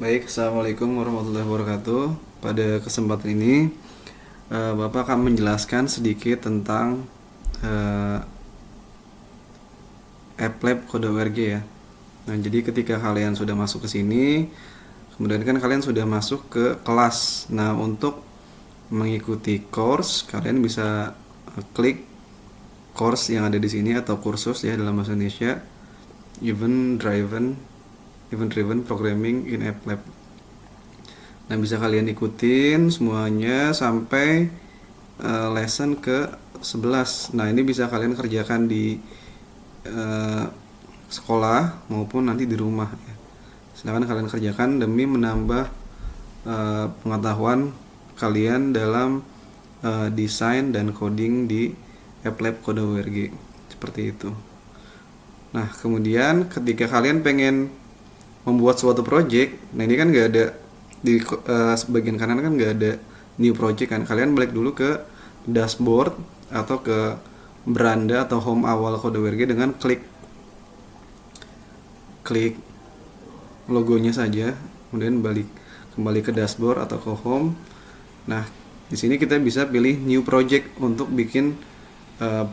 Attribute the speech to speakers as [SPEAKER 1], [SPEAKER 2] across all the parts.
[SPEAKER 1] Baik, Assalamualaikum warahmatullahi wabarakatuh. Pada kesempatan ini, Bapak akan menjelaskan sedikit tentang AppLab Kode ORG ya. Nah, jadi ketika kalian sudah masuk ke sini, kemudian kan kalian sudah masuk ke kelas. Nah, untuk mengikuti course, kalian bisa klik course yang ada di sini atau kursus ya dalam bahasa Indonesia, Event Driven Programming in AppLab. Nah, bisa kalian ikutin semuanya sampai lesson ke 11. Nah, ini bisa kalian kerjakan di sekolah maupun nanti di rumah ya. Silakan kalian kerjakan demi menambah pengetahuan kalian dalam desain dan coding di AppLab Kode ORG. Seperti itu. Nah, kemudian ketika kalian pengen membuat suatu project, nah ini kan nggak ada di bagian kanan kan nggak ada new project kan. Kalian balik dulu ke dashboard atau ke beranda atau home awal Kode ORG dengan klik logonya saja, kemudian kembali ke dashboard atau ke home. Nah, di sini kita bisa pilih new project untuk bikin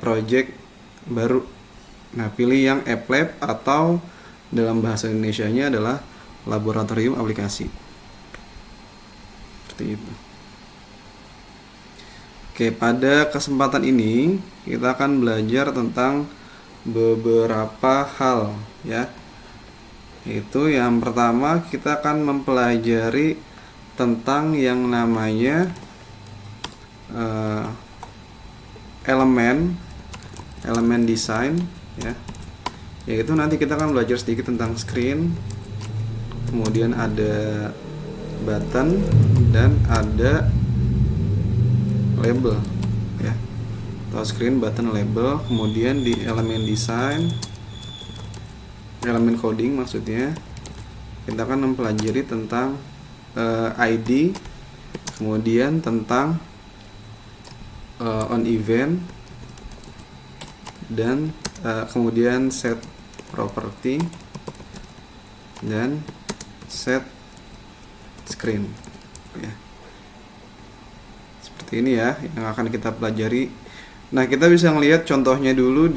[SPEAKER 1] project baru. Nah, pilih yang AppLab atau dalam bahasa Indonesianya adalah laboratorium aplikasi. Seperti itu. Oke, pada kesempatan ini kita akan belajar tentang beberapa hal ya. Itu yang pertama kita akan mempelajari tentang yang namanya elemen desain ya. Yaitu nanti kita akan belajar sedikit tentang screen, kemudian ada button dan ada label ya, atau screen, button, label. Kemudian di elemen design, elemen coding maksudnya, kita akan mempelajari tentang ID, kemudian tentang on event, dan kemudian set property dan set screen ya. Seperti ini ya yang akan kita pelajari. Nah, kita bisa melihat contohnya dulu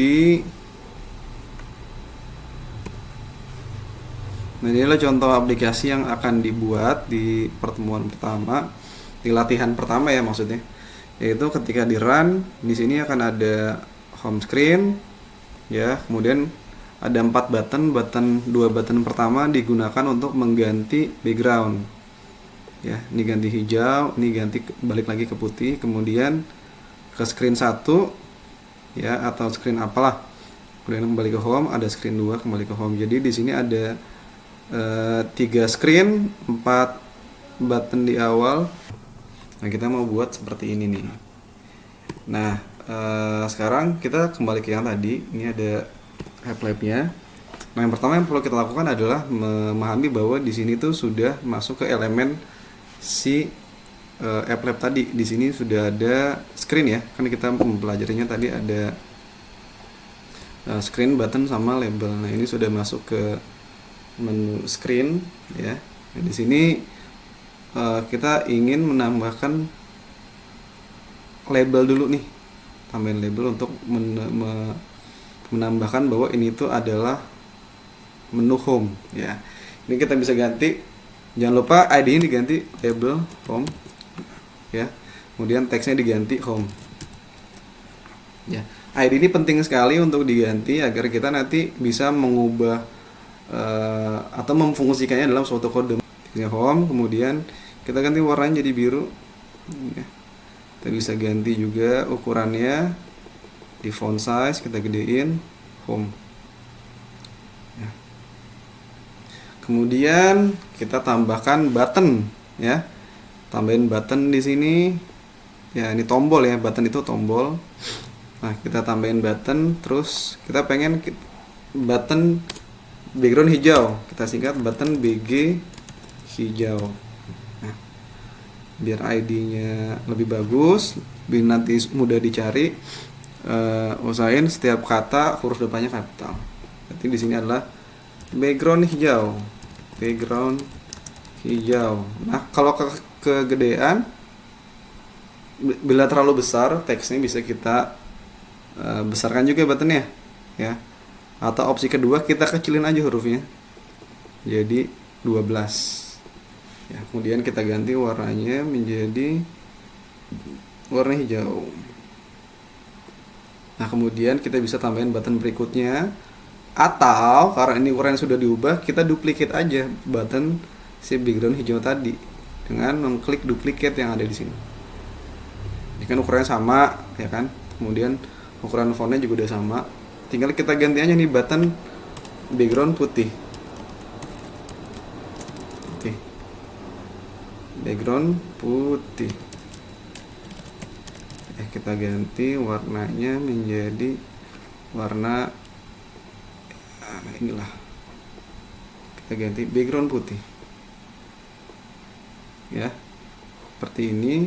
[SPEAKER 1] nah, inilah contoh aplikasi yang akan dibuat di pertemuan pertama, di latihan pertama ya maksudnya. Yaitu ketika di run, di sini akan ada home screen ya, kemudian ada 4 button 2 button pertama digunakan untuk mengganti background ya. Ini ganti hijau, ini ganti balik lagi ke putih, kemudian ke screen 1 ya, atau screen apalah, kemudian kembali ke home, ada screen 2 kembali ke home. Jadi di sini ada 3 screen, 4 button di awal. Nah, kita mau buat seperti ini nih. Nah, sekarang kita kembali ke yang tadi. Ini ada AppLab-nya. Nah, yang pertama yang perlu kita lakukan adalah memahami bahwa di sini tuh sudah masuk ke elemen si AppLab tadi. Di sini sudah ada screen ya. Kan kita mempelajarinya tadi ada screen, button sama label. Nah, ini sudah masuk ke menu screen ya. Nah, di sini kita ingin menambahkan label dulu nih. Tambahin label untuk menambahkan bahwa ini itu adalah menu home ya. Ini kita bisa ganti, jangan lupa ID-nya diganti label home ya. Kemudian teksnya diganti home ya. ID ini penting sekali untuk diganti agar kita nanti bisa mengubah atau memfungsikannya dalam suatu kode ya. Home, kemudian kita ganti warnanya jadi biru ya. Kita bisa ganti juga ukurannya, di font size kita gedein home ya. Kemudian kita tambahkan button ya. Tambahin button di sini ya, ini tombol ya, button itu tombol. Nah, kita tambahin button, terus kita pengen button background hijau, kita singkat button BG hijau. Nah, biar ID-nya lebih bagus, biar nanti mudah dicari, usahain setiap kata huruf depannya kapital. Berarti di sini adalah background hijau. Nah, kalau kegedean, bila terlalu besar teksnya bisa kita besarkan juga buttonnya ya. Atau opsi kedua kita kecilin aja hurufnya jadi 12 ya. Kemudian kita ganti warnanya menjadi warna hijau. Nah, kemudian kita bisa tambahin button berikutnya, atau karena ini ukuran sudah diubah, kita duplicate aja button si background hijau tadi dengan mengklik duplicate yang ada di sini. Ini kan ukurannya sama ya kan, kemudian ukuran fontnya juga udah sama, tinggal kita ganti aja nih button background putih. Background putih ya, kita ganti warnanya menjadi warna inilah, kita ganti background putih ya, seperti ini.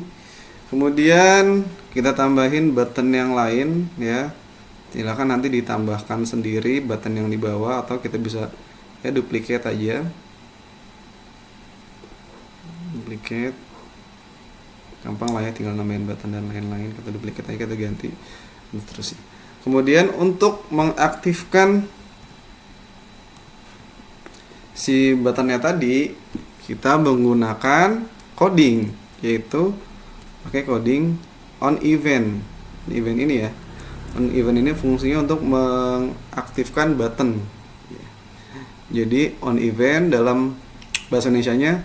[SPEAKER 1] Kemudian kita tambahin button yang lain ya, silakan nanti ditambahkan sendiri button yang di bawah, atau kita bisa ya duplicate aja, duplicate gampang lah ya, tinggal nambahin button dan lain-lain, kita duplicate aja, kita ganti terus. Kemudian untuk mengaktifkan si buttonnya tadi, kita menggunakan coding, yaitu pakai coding on event. Event ini ya, on event ini fungsinya untuk mengaktifkan button. Jadi on event dalam bahasa Indonesianya,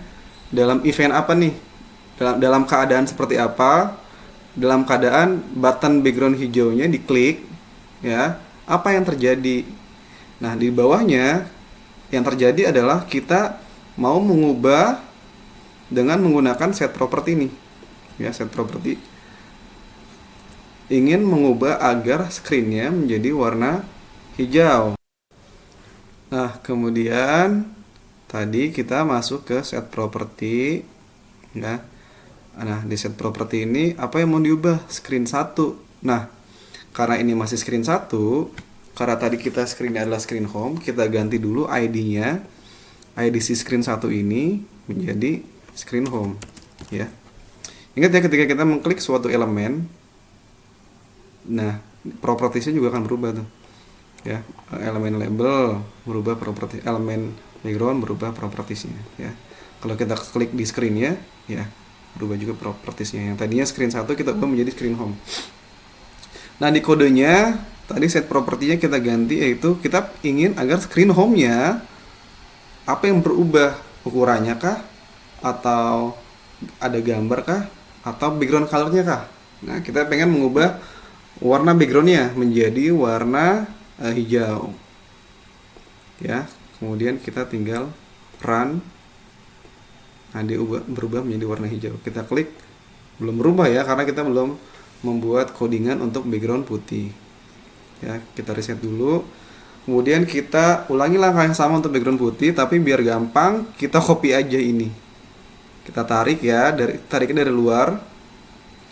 [SPEAKER 1] dalam event apa nih, dalam keadaan seperti apa, dalam keadaan button background hijaunya diklik ya, apa yang terjadi. Nah, di bawahnya yang terjadi adalah kita mau mengubah dengan menggunakan set property nih ya, set property, ingin mengubah agar screennya menjadi warna hijau. Nah, kemudian tadi kita masuk ke set property ya. Nah, di set property ini apa yang mau diubah? Screen 1. Nah, karena ini masih screen 1, karena tadi kita screennya adalah screen home, kita ganti dulu ID-nya. ID si screen 1 ini menjadi screen home ya. Ingat ya, ketika kita mengklik suatu elemen, nah propertiesnya juga akan berubah tuh ya. Elemen label berubah properti, elemen background berubah propertiesnya ya. Kalau kita klik di screennya ya, berubah juga propertiesnya. Yang tadinya screen 1 kita ubah menjadi screen home. Nah, di kodenya tadi set propertinya kita ganti, yaitu kita ingin agar screen home-nya apa yang berubah, ukurannya kah, atau ada gambar kah, atau background color-nya kah. Nah, kita pengen mengubah warna background-nya menjadi warna hijau ya. Kemudian kita tinggal run. Nah, dia berubah menjadi warna hijau. Kita klik, belum berubah ya, karena kita belum membuat codingan untuk background putih ya. Kita reset dulu, kemudian kita ulangi langkah yang sama untuk background putih, tapi biar gampang kita copy aja ini. Kita tarik ya, tariknya dari luar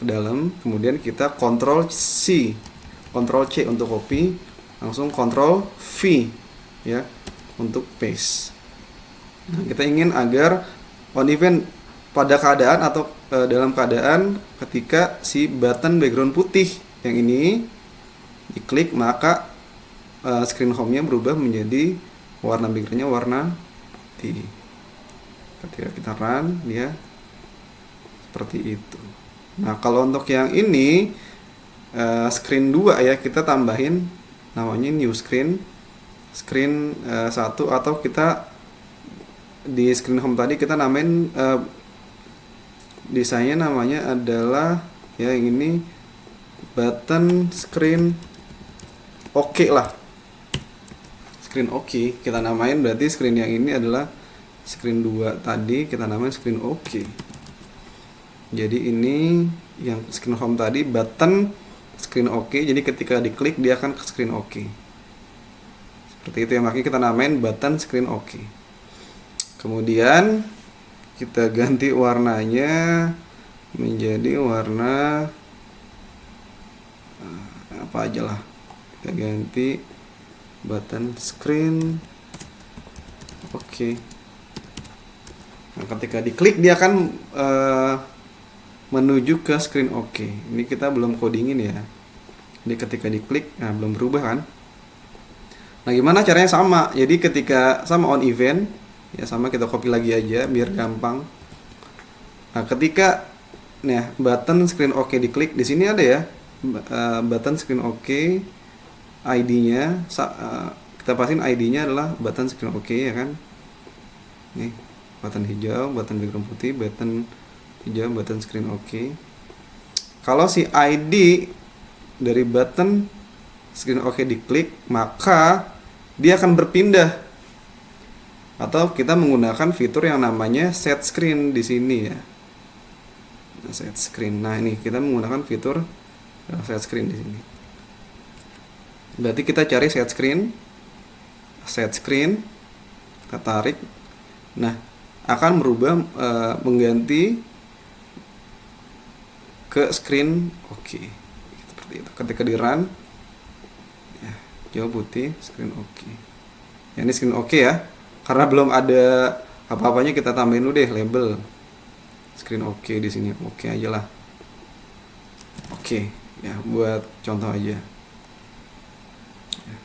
[SPEAKER 1] ke dalam, kemudian kita Ctrl C, Ctrl C untuk copy, langsung Ctrl V ya untuk paste. Nah, kita ingin agar on event pada keadaan atau dalam keadaan ketika si button background putih yang ini diklik, maka screen home-nya berubah menjadi warna background-nya warna putih. Ketika kita run, dia seperti itu. Nah, kalau untuk yang ini screen 2 ya, kita tambahin namanya new screen, screen 1, atau kita di screen home tadi kita namain desainnya namanya adalah ya yang ini button screen oke lah, screen oke kita namain. Berarti screen yang ini adalah screen 2 tadi kita namain screen oke. Jadi ini yang screen home tadi button screen oke, jadi ketika diklik dia akan ke screen oke. Seperti itu ya, makanya kita namain button screen oke. Kemudian kita ganti warnanya menjadi warna apa aja lah. Kita ganti button screen oke. Nah, ketika diklik dia akan menuju ke screen OK. Ini kita belum codingin ya. Jadi ketika diklik, nah belum berubah kan. Nah gimana caranya? Sama, jadi ketika sama on event ya, sama kita copy lagi aja biar gampang. Nah ketika button screen OK diklik, di sini ada ya button screen OK, ID-nya kita pastiin ID-nya adalah button screen OK ya kan. Nih button hijau, button background putih, button hijau, button screen OK. Kalau si ID dari button screen OK diklik, maka dia akan berpindah, atau kita menggunakan fitur yang namanya set screen di sini ya. Set screen. Nah ini kita menggunakan fitur set screen di sini. Berarti kita cari set screen, kita tarik. Nah akan berubah mengganti ke screen OK. Seperti itu. Ketika di run, ya, hijau putih, screen OK. Ya, ini screen OK ya. Karena belum ada apa-apanya, kita tambahin dulu deh label screen OK di sini. OK aja lah. Oke, ya buat contoh aja. Ya.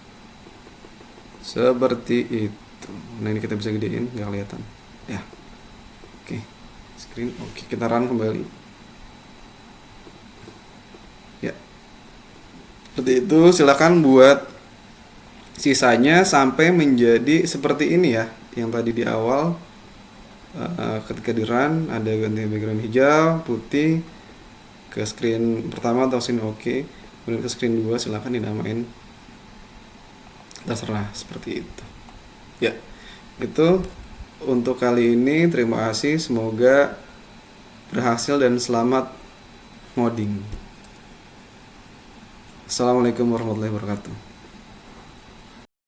[SPEAKER 1] Seperti itu. Nah ini kita bisa gedein, nggak kelihatan. Ya. Oke, screen OK. Kita run kembali. Ya. Seperti itu. Silakan buat sisanya sampai menjadi seperti ini ya. Yang tadi di awal ketika di run ada ganti background hijau, putih ke screen pertama atau screen OK, kemudian ke screen 2 silakan dinamain terserah seperti itu. Ya. Itu untuk kali ini. Terima kasih, semoga berhasil dan selamat ngoding. Assalamualaikum warahmatullahi wabarakatuh.